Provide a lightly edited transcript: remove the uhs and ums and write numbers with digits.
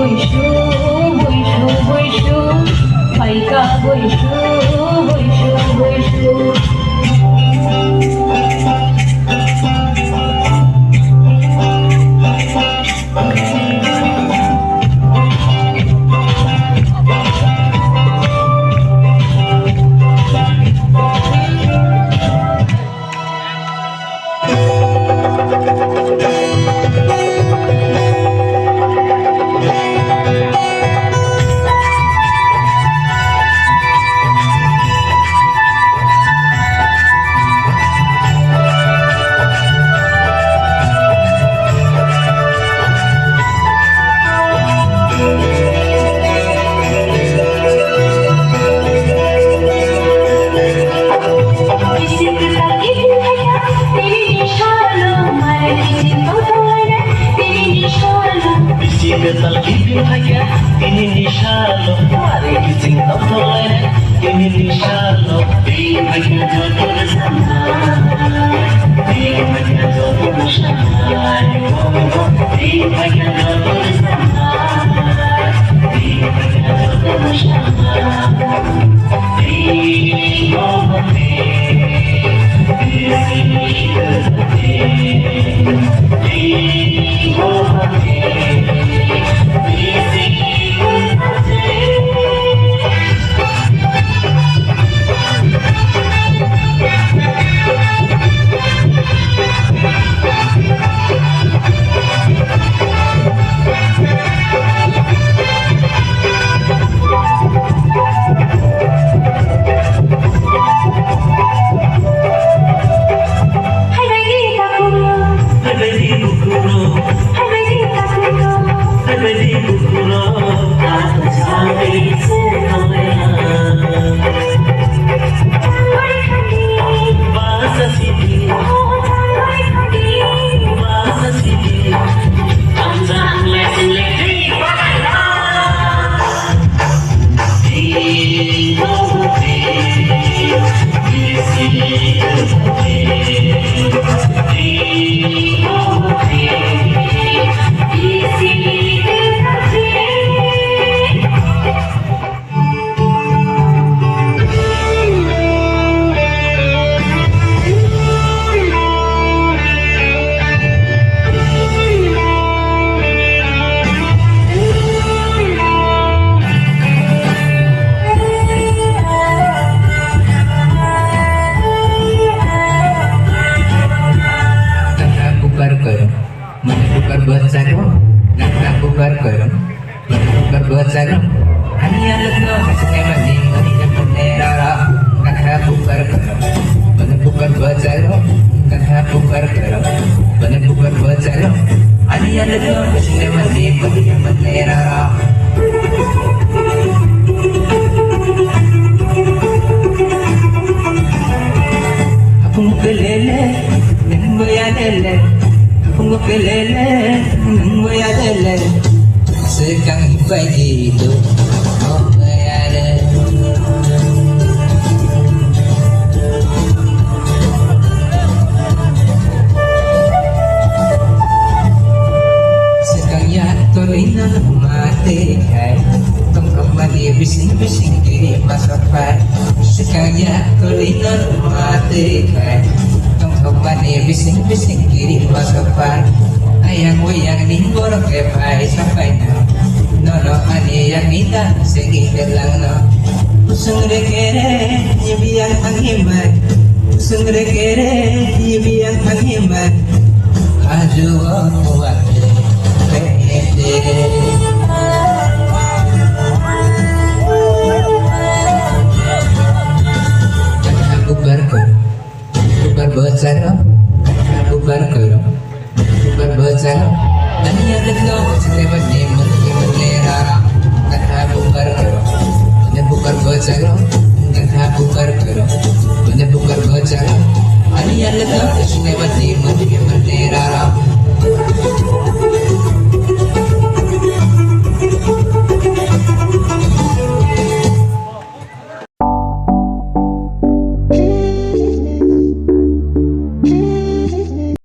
Baishu Baishu Baishu Paika Baishu Baishu Baishu Betal kipin haya ini nishalo mari kising tolole ini nishalo din haya jodoh sana din haya jodoh sana din haya jodoh sana din haya jodoh sana din oh Berbuat hanya letno kasih mending mending menera kan bubar karo bukan buat kan bubar karo bukan buat hanya letno kasih mending mending menera aku pelele nunggu ya lele aku pelele nunggu ya lele sekang pagi itu oh ada sekang ya torina mati kai tong kembali bising-bising kiri masapai sekang ya torina mati kai tong kembali bising-bising kiri masapai ayang wayang ninggor kepai sampai no ani yang minta segi lang no usung rekere yibiyang anghiman usung rekere yibiyang anghiman aju awak pede bubar besar bubar berbaca dan ia lekno setiap menera kan bubar karo bukan baca kan bubar karo bukan baca ani ia lekno setiap